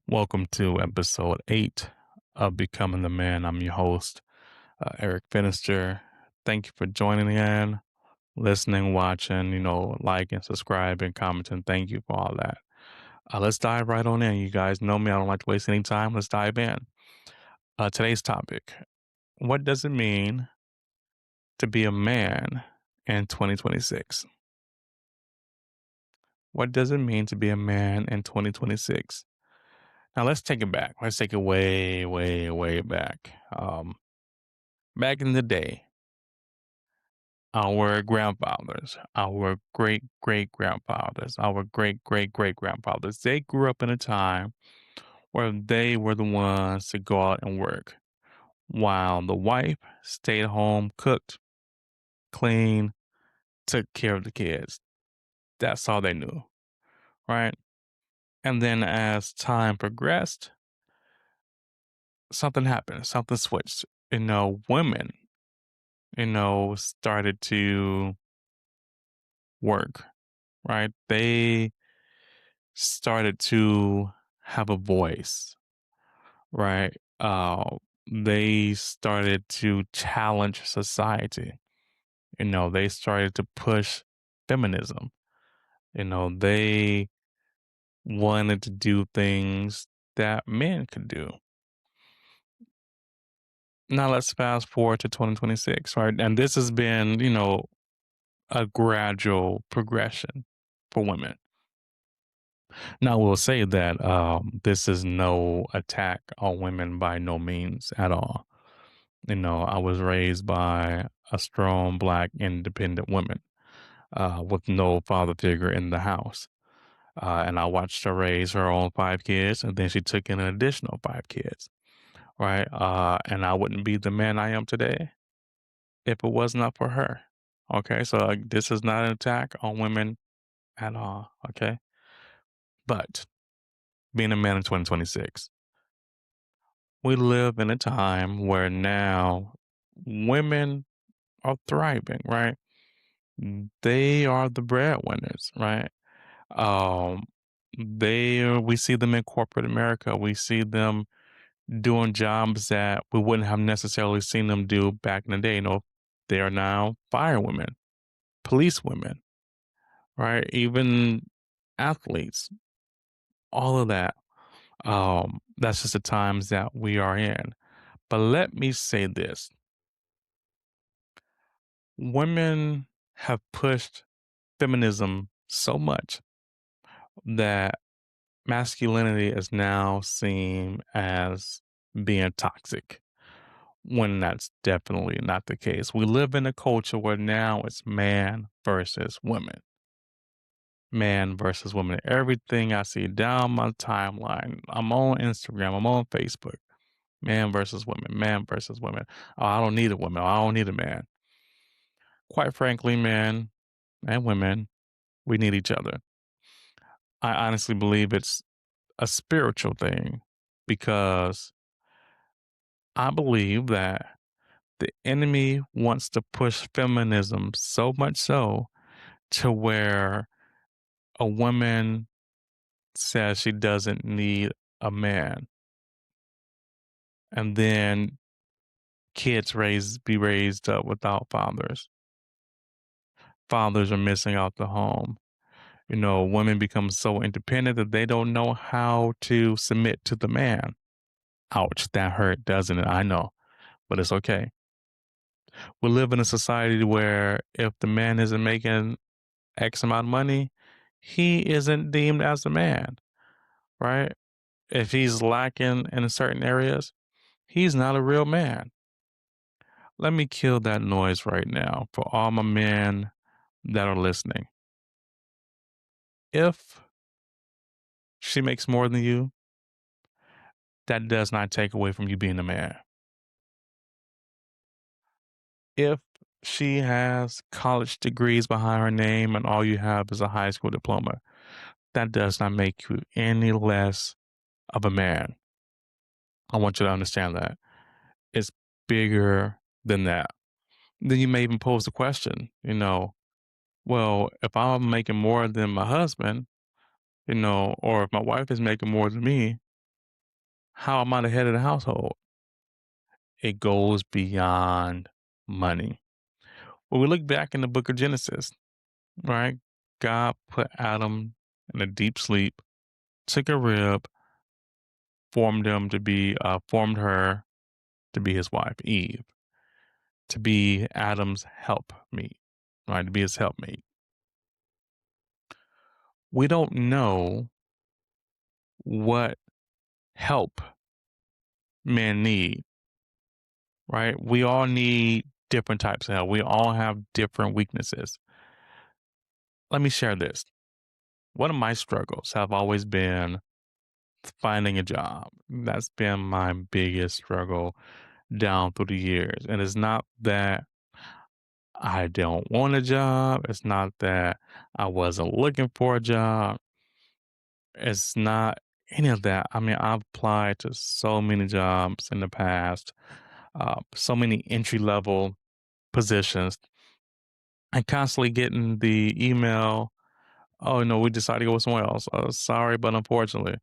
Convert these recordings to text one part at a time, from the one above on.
Welcome to episode 8 of Becoming the Man. I'm your host, Eric Finister. Thank you for joining in, listening, watching, liking, subscribing, commenting. Thank you for all that. Let's dive right on in. You guys know me. I don't like to waste any time. Let's dive in. Today's topic: what does it mean to be a man in 2026? What does it mean to be a man in 2026? Now, let's take it back. Let's take it way, way, way back. Back in the day, our grandfathers, our great great grandfathers, our great great great grandfathers, they grew up in a time where they were the ones to go out and work while the wife stayed home, cooked, cleaned, took care of the kids. That's all they knew, right? And then as time progressed, something happened, something switched. Women, started to work, right? They started to have a voice, right? They started to challenge society. They started to push feminism. They wanted to do things that men could do. Now let's fast forward to 2026, right? And this has been, a gradual progression for women. Now, we'll say that this is no attack on women by no means at all. I was raised by a strong Black independent woman with no father figure in the house. And I watched her raise her own 5 kids, and then she took in an additional 5 kids, right? And I wouldn't be the man I am today if it was not for her. Okay, so this is not an attack on women at all. Okay, but being a man in 2026. We live in a time where now women are thriving, right? They are the breadwinners, right? Um, we see them in corporate America. We see them doing jobs that we wouldn't have necessarily seen them do back in the day. They are now firewomen, police women, right? Even athletes, all of that. That's just the times that we are in. But let me say this. Women have pushed feminism so much that masculinity is now seen as being toxic, when that's definitely not the case. We live in a culture where now it's man versus women. Man versus women. Everything I see down my timeline, I'm on Instagram, I'm on Facebook. Man versus women, man versus women. Oh, I don't need a woman. I don't need a man. Quite frankly, men and women, we need each other. I honestly believe it's a spiritual thing because I believe that the enemy wants to push feminism so much so to where a woman says she doesn't need a man. And then kids be raised up without fathers. Fathers are missing out the home. Women become so independent that they don't know how to submit to the man. Ouch, that hurt, doesn't it? I know, but it's okay. We live in a society where if the man isn't making X amount of money, he isn't deemed as a man, right? If he's lacking in certain areas, he's not a real man. Let me kill that noise right now for all my men that are listening. If she makes more than you, that does not take away from you being a man. If she has college degrees behind her name and all you have is a high school diploma, that does not make you any less of a man. I want you to understand that. It's bigger than that. Then you may even pose the question, well, if I'm making more than my husband, or if my wife is making more than me, How am I the head of the household? It goes beyond money. When we look back in the book of Genesis, right? God put Adam in a deep sleep, took a rib, formed her to be his wife, Eve, to be Adam's helpmeet, right? To be his helpmate. We don't know what help men need, right? We all need different types of help. We all have different weaknesses. Let me share this. One of my struggles have always been finding a job. That's been my biggest struggle down through the years. And it's not that I don't want a job. It's not that I wasn't looking for a job. It's not any of that. I mean, I've applied to so many jobs in the past, so many entry level positions, and constantly getting the email. Oh no, we decided to go somewhere else. Sorry, but unfortunately,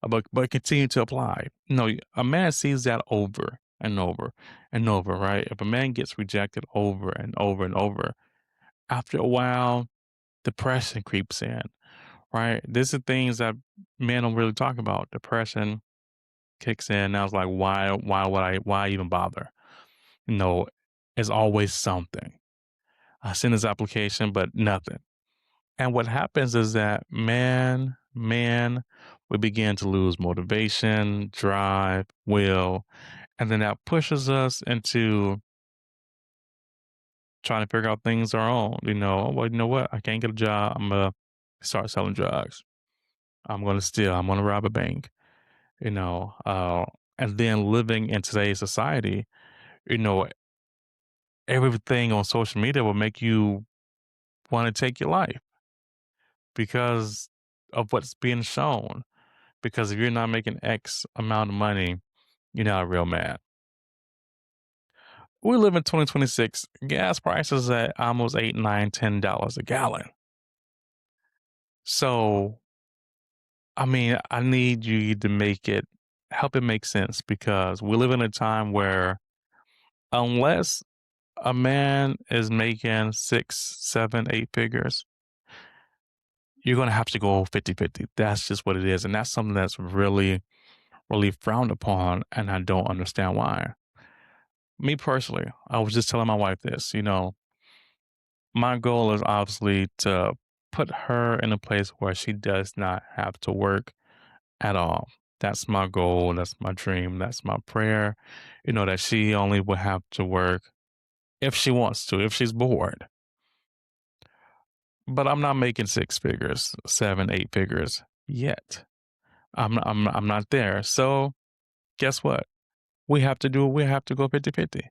but continue to apply. No, a man sees that over and over and over, right? If a man gets rejected over and over and over, after a while, depression creeps in, right? This is things that men don't really talk about. Depression kicks in. Now it's like, why even bother? You know, it's always something. I send this application, but nothing. And what happens is that we begin to lose motivation, drive, will, and then that pushes us into trying to figure out things our own. Well, you know what? I can't get a job. I'm gonna start selling drugs. I'm gonna steal. I'm gonna rob a bank. You know, uh, and then living in today's society, you know, everything on social media will make you want to take your life because of what's being shown. Because if you're not making X amount of money, you're not a real man. We live in 2026. Gas prices at almost $8, $9, $10 a gallon. So, I mean, I need you to help it make sense because we live in a time where unless a man is making 6, 7, 8 figures, you're going to have to go 50-50. That's just what it is. And that's something that's really, really frowned upon. And I don't understand why. Me personally, I was just telling my wife this, my goal is obviously to put her in a place where she does not have to work at all. That's my goal. That's my dream. That's my prayer. That she only will have to work if she wants to, if she's bored. But I'm not making 6 figures, 7, 8 figures yet. I'm not there. So guess what? We have to go 50-50.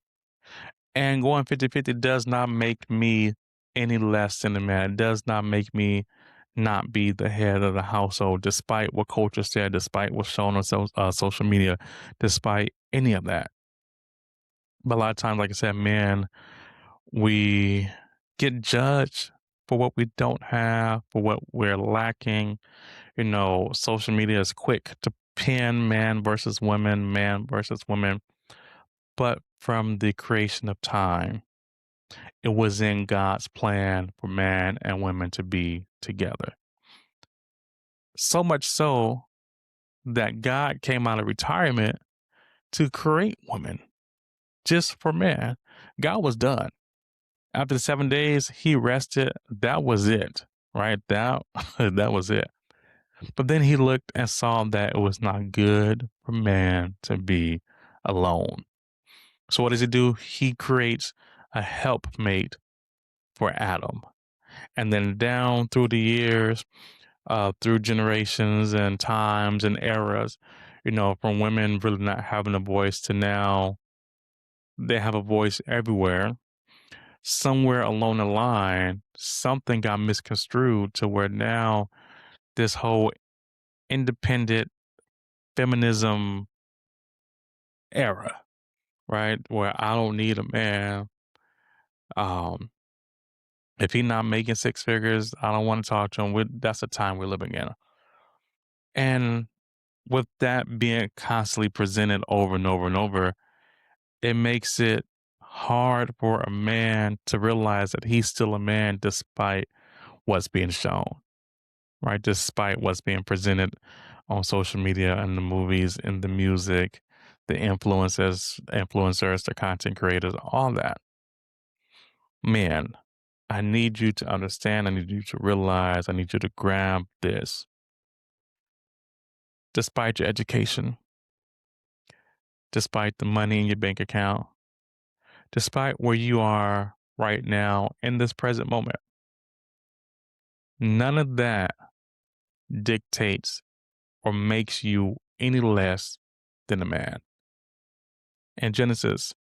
And going 50-50 does not make me any less than a man. It does not make me not be the head of the household, despite what culture said, despite what's shown on social media, despite any of that. But a lot of times, like I said, men, we get judged for what we don't have, for what we're lacking. Social media is quick to pin man versus women. But from the creation of time, it was in God's plan for man and women to be together. So much so that God came out of retirement to create women just for man. God was done. After the 7 days, he rested. That was it, right? That was it. But then he looked and saw that it was not good for man to be alone. So what does he do? He creates a helpmate for Adam. And then down through the years, through generations and times and eras, from women really not having a voice to now they have a voice everywhere. Somewhere along the line, something got misconstrued to where now this whole independent feminism era, right? Where I don't need a man. Um, if he's not making 6 figures, I don't want to talk to him. That's the time we're living in. And with that being constantly presented over and over and over, it makes it hard for a man to realize that he's still a man despite what's being shown, right? Despite what's being presented on social media and the movies and the music, the influencers, the content creators, all that. Man, I need you to understand, I need you to realize, I need you to grab this. Despite your education, despite the money in your bank account, despite where you are right now in this present moment, none of that dictates or makes you any less than a man. In Genesis,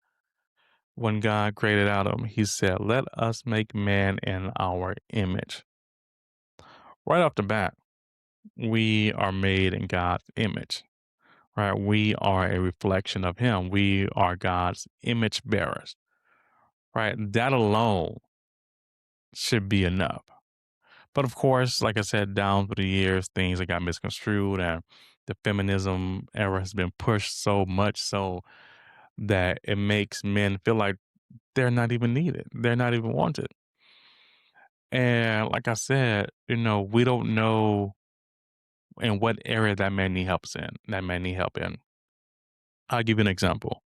when God created Adam, he said, "Let us make man in our image." Right off the bat, we are made in God's image, right? We are a reflection of him. We are God's image bearers, right? That alone should be enough. But of course, like I said, down through the years, things that got misconstrued and the feminism era has been pushed so much so that it makes men feel like they're not even needed. They're not even wanted. And like I said, we don't know in what area that man need help in. That man need help in. I'll give you an example.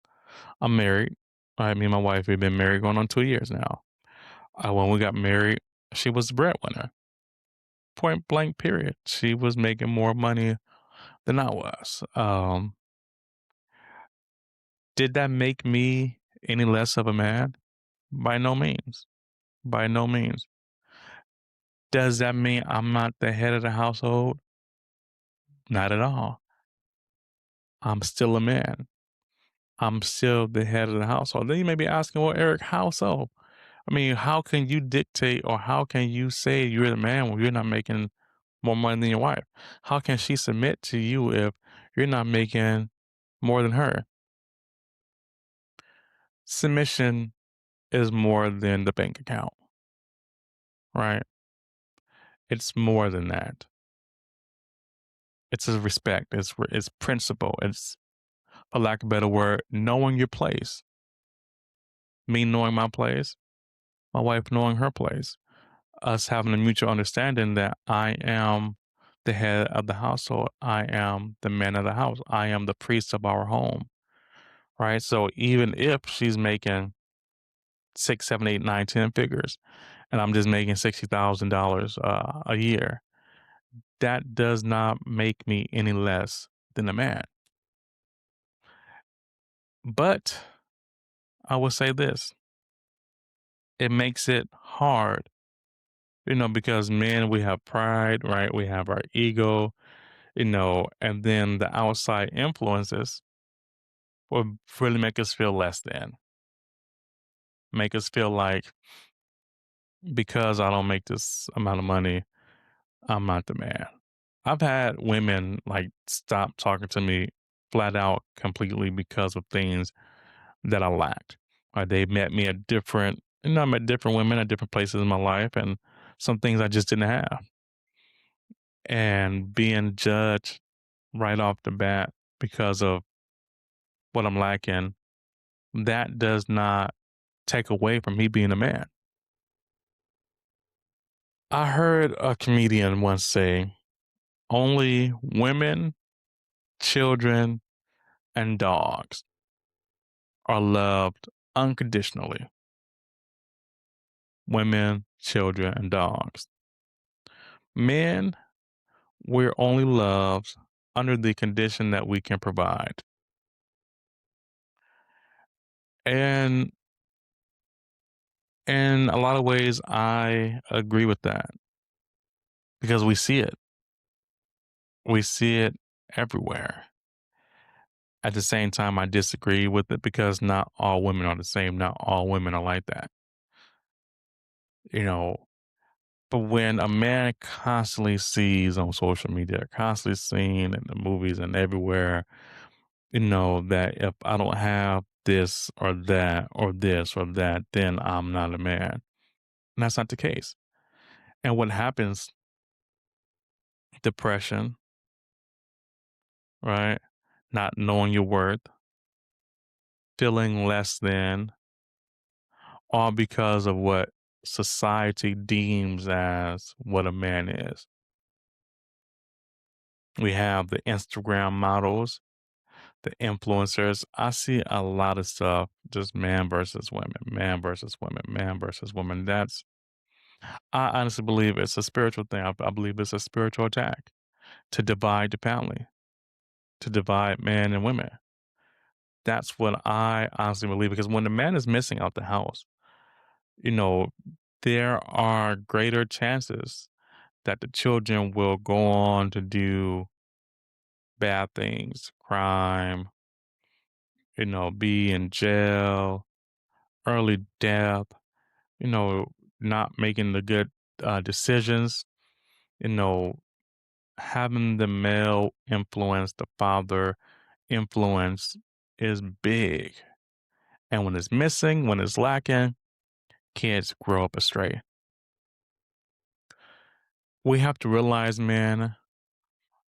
I'm married. Me and my wife, we've been married going on 2 years now. When we got married, she was the breadwinner. Point blank, period. She was making more money than I was. Did that make me any less of a man? By no means. By no means. Does that mean I'm not the head of the household? Not at all. I'm still a man. I'm still the head of the household. Then you may be asking, well, Eric, how so? I mean, how can you dictate or how can you say you're the man when you're not making more money than your wife? How can she submit to you if you're not making more than her? Submission is more than the bank account, right? It's more than that. It's a respect. It's principle. It's, for lack of a better word, knowing your place. Me knowing my place, my wife knowing her place. Us having a mutual understanding that I am the head of the household. I am the man of the house. I am the priest of our home. Right. So even if she's making 6, 7, 8, 9, 10 figures, and I'm just making $60,000 a year, that does not make me any less than a man. But I will say this: it makes it hard, because men, we have pride, right? We have our ego, and then the outside influences will really make us feel less than, make us feel like because I don't make this amount of money, I'm not the man. I've had women like stop talking to me flat out completely because of things that I lacked. They met me at I met different women at different places in my life and some things I just didn't have. And being judged right off the bat because of what I'm lacking, that does not take away from me being a man. I heard a comedian once say, only women, children, and dogs are loved unconditionally. Women, children, and dogs. Men, we're only loved under the condition that we can provide. And in a lot of ways, I agree with that because we see it. We see it everywhere. At the same time, I disagree with it because not all women are the same. Not all women are like that, you know. But when a man constantly sees on social media, constantly seeing in the movies and everywhere, that if I don't have this or that or this or that, then I'm not a man. And that's not the case. And what happens, depression, right? Not knowing your worth, feeling less than, all because of what society deems as what a man is. We have the Instagram models, the influencers. I see a lot of stuff just man versus women, man versus women, man versus women. I honestly believe it's a spiritual thing. I believe it's a spiritual attack to divide the family, to divide men and women. That's what I honestly believe because when the man is missing out the house, you know, there are greater chances that the children will go on to do bad things, crime, be in jail, early death, you know, not making the good decisions, you know, having the male influence, the father influence is big. And when it's missing, when it's lacking, kids grow up astray. We have to realize, man,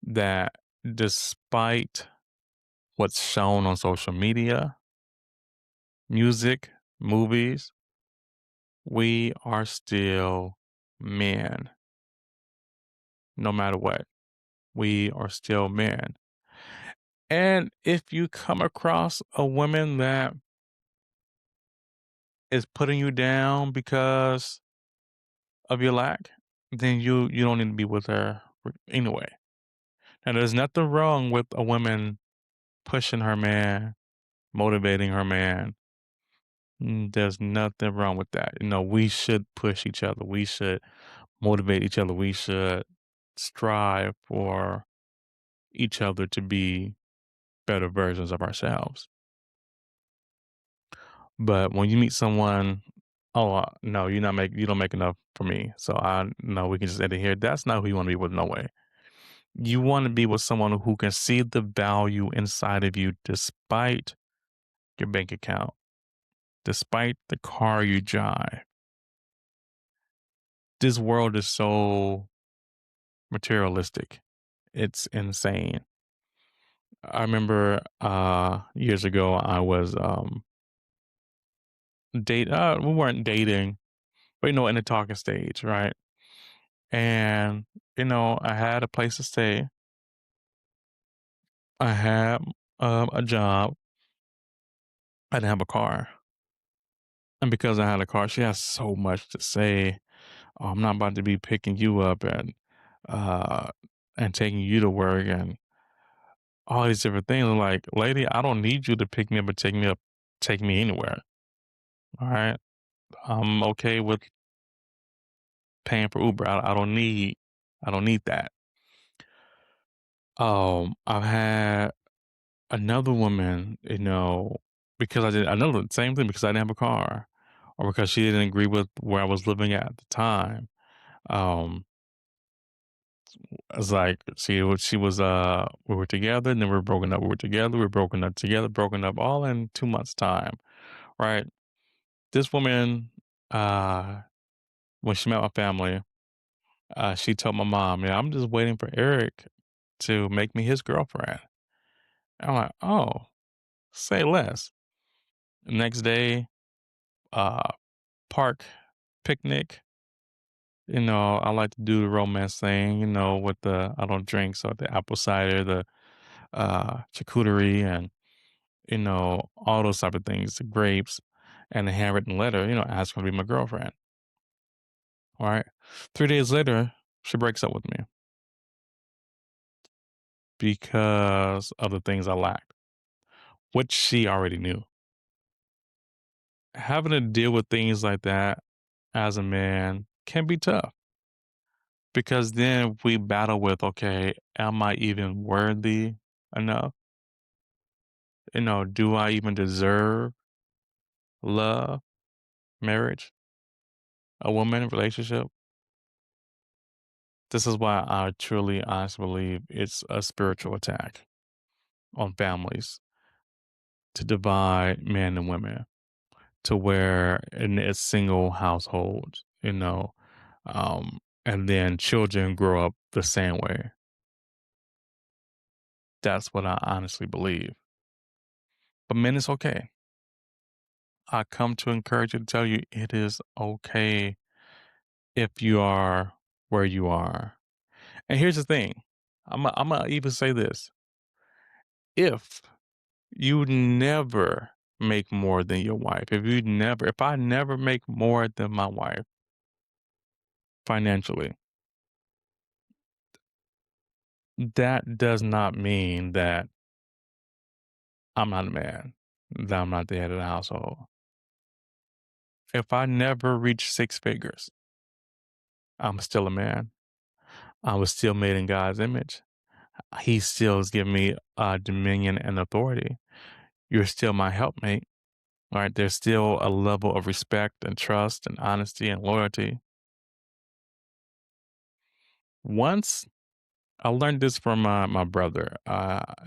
that despite what's shown on social media, music, movies, we are still men, no matter what. We are still men. And if you come across a woman that is putting you down because of your lack, then you don't need to be with her anyway. And there's nothing wrong with a woman pushing her man, motivating her man. There's nothing wrong with that. We should push each other. We should motivate each other. We should strive for each other to be better versions of ourselves. But when you meet someone, oh no, you don't make enough for me. So I no, we can just end it here. That's not who you want to be with, no way. You want to be with someone who can see the value inside of you despite your bank account, despite the car you drive. This world is so materialistic. It's insane. I remember years ago I was we weren't dating, but in the talking stage, right? And I had a place to stay. I had a job. I didn't have a car. And because I had a car, she has so much to say. Oh, I'm not about to be picking you up uh and taking you to work and all these different things. I'm like, lady, I don't need you to pick me up and take me anywhere. All right. I'm okay with paying for Uber. I don't need that. I've had another woman, because I did another same thing because I didn't have a car or because she didn't agree with where I was living at the time. Um, it's like she was we were together and then we were broken up. We were together, we were broken up together, broken up all in 2 months time. Right. This woman, uh, when she met my family, she told my mom, yeah, I'm just waiting for Eric to make me his girlfriend. I'm like, oh, say less. Next day, uh, park picnic. I like to do the romance thing, with I don't drink, so the apple cider, the charcuterie, and, all those type of things, the grapes, and the handwritten letter, asking to be my girlfriend. All right. 3 days later, she breaks up with me because of the things I lacked, which she already knew. Having to deal with things like that as a man can be tough because then we battle with, okay, am I even worthy enough? Do I even deserve love, marriage, a woman relationship? This is why I truly, honestly believe it's a spiritual attack on families to divide men and women to where in a single household, and then children grow up the same way. That's what I honestly believe. But men, it's okay. I come to encourage you to tell you it is okay if you are where you are. And here's the thing. I'm gonna even say this. If you never make more than your wife, if I never make more than my wife financially, that does not mean that I'm not a man, that I'm not the head of the household. If I never reach six figures, I'm still a man. I was still made in God's image. He still has given me dominion and authority. You're still my helpmate. Right? There's still a level of respect and trust and honesty and loyalty. Once I learned this from my brother.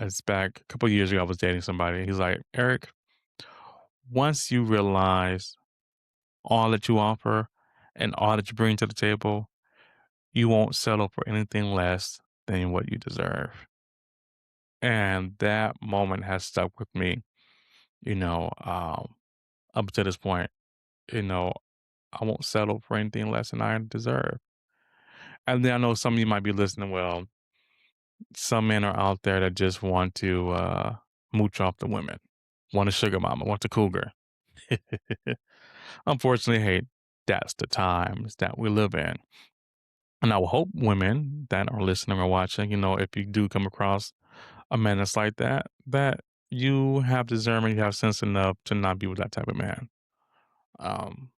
It's back a couple of years ago. I was dating somebody. He's like, Eric, once you realize all that you offer and all that you bring to the table, you won't settle for anything less than what you deserve. And that moment has stuck with me, you know, up to this point. You know, I won't settle for anything less than I deserve. And then I know some of you might be listening. Well, some men are out there that just want to mooch off the women, want a sugar mama, want a cougar. Unfortunately, hey, that's the times that we live in. And I will hope women that are listening or watching, if you do come across a man that's like that, that you have discernment, you have sense enough to not be with that type of man. Um,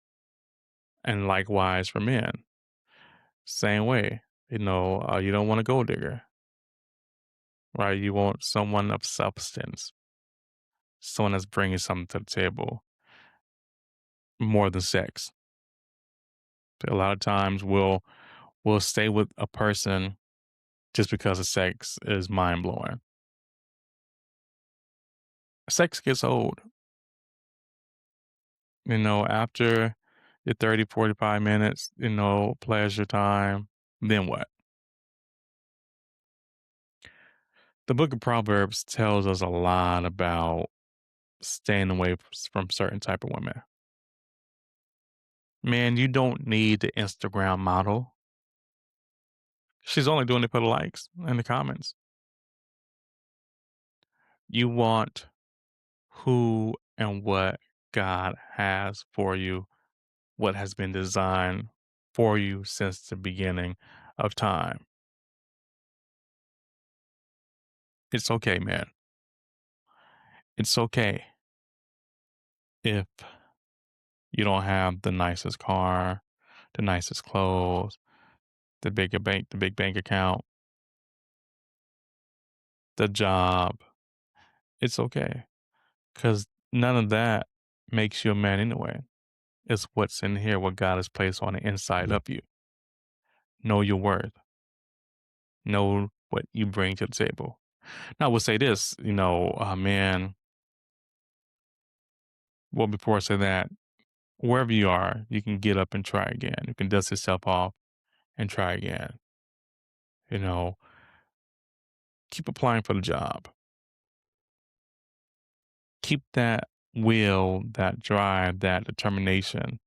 and likewise for men, same way. You don't want a gold digger, right? You want someone of substance, someone that's bringing something to the table more than sex. A lot of times we'll stay with a person just because the sex is mind blowing. Sex gets old. After your 30, 45 minutes, pleasure time, then what? The book of Proverbs tells us a lot about staying away from certain type of women. Man, you don't need the Instagram model. She's only doing it for the likes and the comments. You want who and what God has for you, what has been designed for you since the beginning of time. It's okay, man. It's okay if you don't have the nicest car, the nicest clothes, the big bank account, the job. It's okay because none of that makes you a man anyway. It's what's in here, what God has placed on the inside of you. Know your worth. Know what you bring to the table. Now, I will say this, man. Well, before I say that, wherever you are, you can get up and try again. You can dust yourself off and try again. You know, keep applying for the job. Keep that will, that drive, that determination,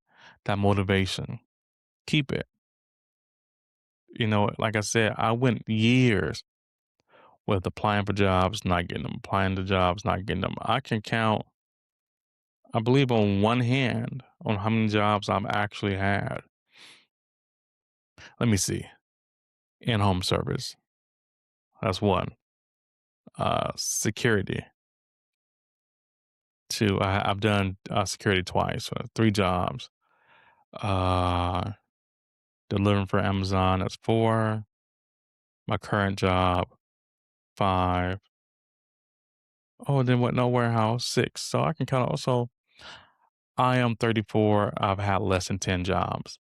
that motivation. Keep it. Like I said, I went years with applying for jobs, not getting them, applying to jobs, not getting them. I can count, I believe, on one hand on how many jobs I've actually had. Let me see. In home service. That's one. Security. Two. I've done security twice. So three jobs. Uh, delivering for Amazon. That's four. My current job. Five. Oh, then what? No warehouse. Six. So I can count. Also, I am 34. I've had less than 10 jobs.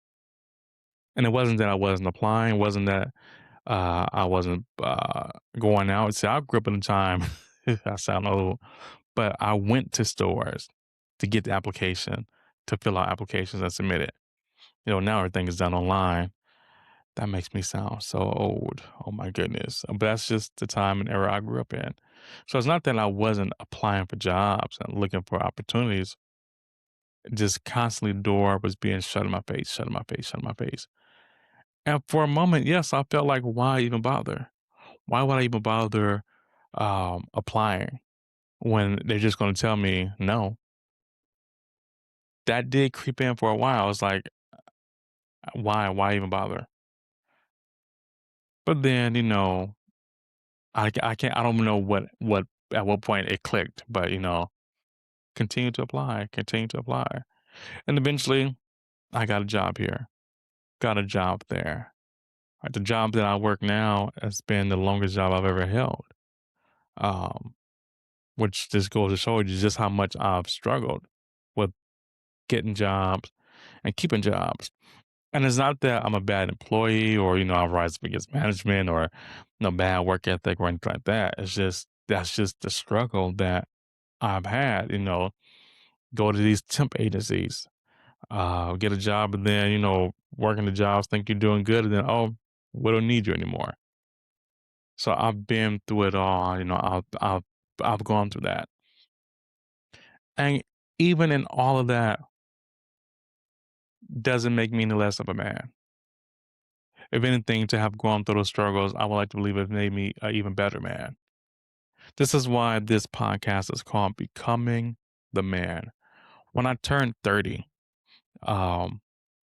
And it wasn't that I wasn't applying. It wasn't that I wasn't going out. See, I grew up in a time, I sound old, but I went to stores to get the application, to fill out applications and submit it. Now everything is done online. That makes me sound so old. Oh my goodness. But that's just the time and era I grew up in. So it's not that I wasn't applying for jobs and looking for opportunities. Just constantly the door was being shut in my face, shut in my face, shut in my face. And for a moment, yes, I felt like, why even bother? Why would I even bother applying when they're just going to tell me no? That did creep in for a while. I was like, why? Why even bother? But then, I can't, I don't know at what point it clicked, but, continue to apply. And eventually I got a job here, got a job there. Right, the job that I work now has been the longest job I've ever held. Um, which just goes to show you just how much I've struggled with getting jobs and keeping jobs. And it's not that I'm a bad employee or, I rise up against management or bad work ethic or anything like that. It's just that's just the struggle that I've had, go to these temp agencies, get a job and then, working the jobs, think you're doing good, and then we don't need you anymore. So I've been through it all, I've gone through that. And even in all of that doesn't make me any less of a man. If anything, to have gone through those struggles, I would like to believe it made me an even better man. This is why this podcast is called Becoming the Man. When I turned 30, um,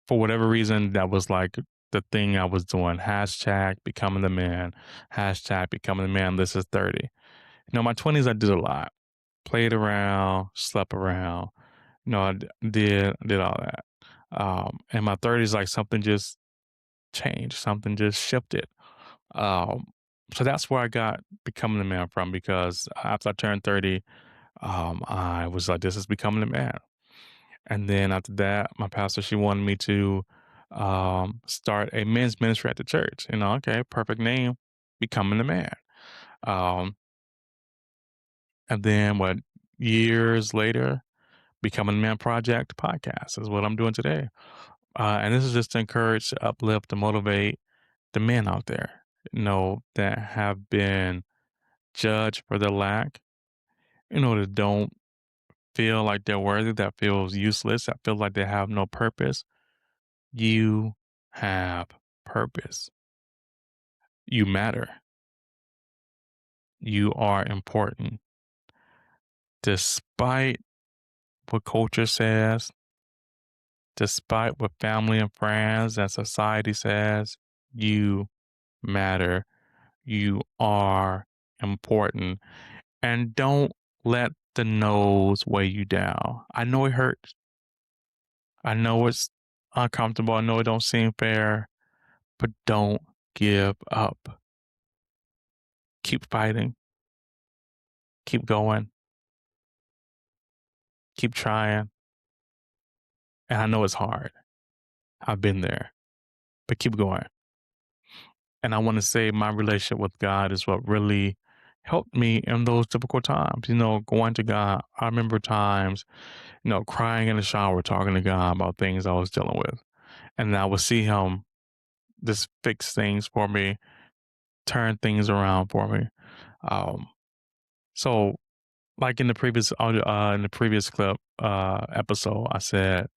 for whatever reason, that was like the thing I was doing. Hashtag becoming the man. Hashtag becoming the man. This is 30. My 20s, I did a lot. Played around, slept around. I did all that. In my 30s, like something just changed. Something just shifted. Um, so that's where I got becoming the man from because after I turned 30, I was like, this is becoming the man. And then after that, my pastor, she wanted me to start a men's ministry at the church. Okay, perfect name, Becoming the Man. Um, and then years later, Becoming the Man Project podcast is what I'm doing today. And this is just to encourage, to uplift, to motivate the men out there, that have been judged for their lack, that don't feel like they're worthy, that feels useless, that feel like they have no purpose. You have purpose. You matter. You are important. Despite what culture says, despite what family and friends and society says, you matter. You are important. And don't let the no's weigh you down. I know it hurts. I know it's uncomfortable. I know it don't seem fair, but don't give up. Keep fighting. Keep going. Keep trying. And I know it's hard. I've been there, but keep going. And I want to say my relationship with God is what really helped me in those difficult times. Going to God. I remember times, crying in the shower, talking to God about things I was dealing with. And I would see Him just fix things for me, turn things around for me. Um, so, like in the previous audio, in the previous clip episode, I said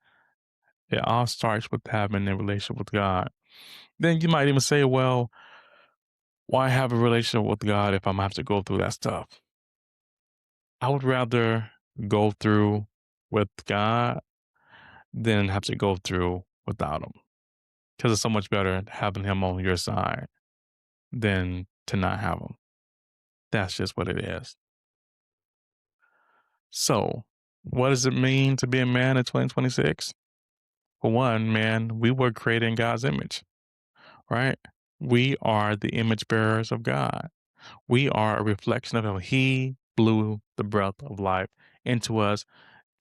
it all starts with having a relationship with God. Then you might even say, well, why have a relationship with God if I'm gonna have to go through that stuff? I would rather go through with God than have to go through without Him. Because it's so much better having Him on your side than to not have Him. That's just what it is. So, what does it mean to be a man in 2026? For one, man, we were created in God's image, right? We are the image bearers of God. We are a reflection of Him. He blew the breath of life into us,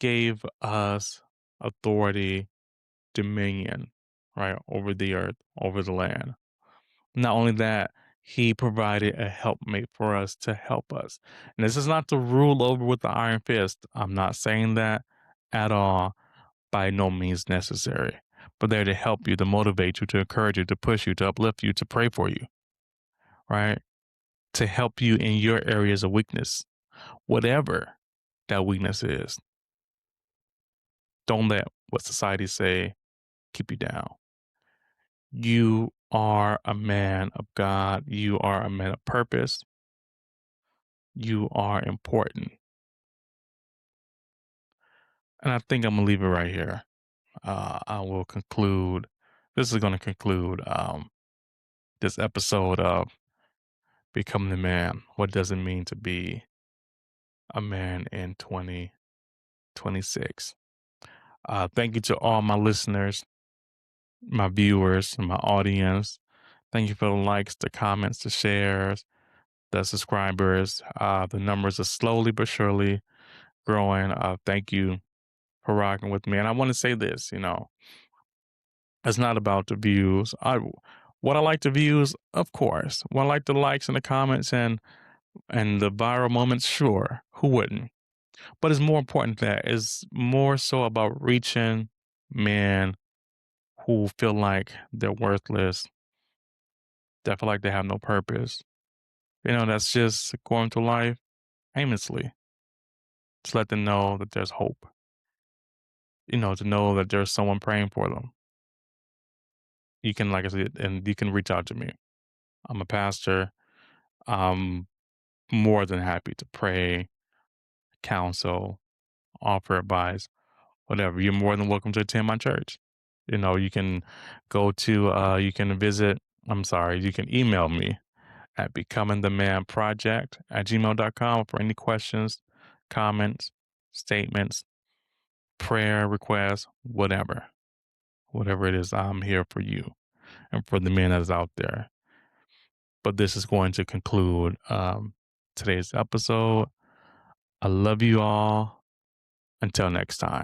gave us authority, dominion, right, over the earth, over the land. Not only that, He provided a helpmate for us to help us. And this is not to rule over with the iron fist. I'm not saying that at all, by no means necessary. but they're to help you, to motivate you, to encourage you, to push you, to uplift you, to pray for you, right? To help you in your areas of weakness, whatever that weakness is. Don't let what society say keep you down. You are a man of God. You are a man of purpose. You are important. And I think I'm gonna leave it right here. I will conclude. This is going to conclude this episode of Becoming the Man. What does it mean to be a man in 2026? Thank you to all my listeners, my viewers, and my audience. Thank you for the likes, the comments, the shares, the subscribers. The numbers are slowly but surely growing. Thank you for rocking with me. And I want to say this, it's not about the views. What I like the views, of course. What I like the likes and the comments and the viral moments, sure. Who wouldn't? But it's more important that it's more so about reaching men who feel like they're worthless, that feel like they have no purpose. That's just going through life aimlessly. To let them know that there's hope. To know that there's someone praying for them. You can, like I said, and you can reach out to me. I'm a pastor. I'm more than happy to pray, counsel, offer advice, whatever. You're more than welcome to attend my church. You can you can visit, you can email me at becomingthemanproject@gmail.com for any questions, comments, statements, prayer requests, whatever. Whatever it is, I'm here for you and for the men that's out there. But this is going to conclude today's episode. I love you all. Until next time.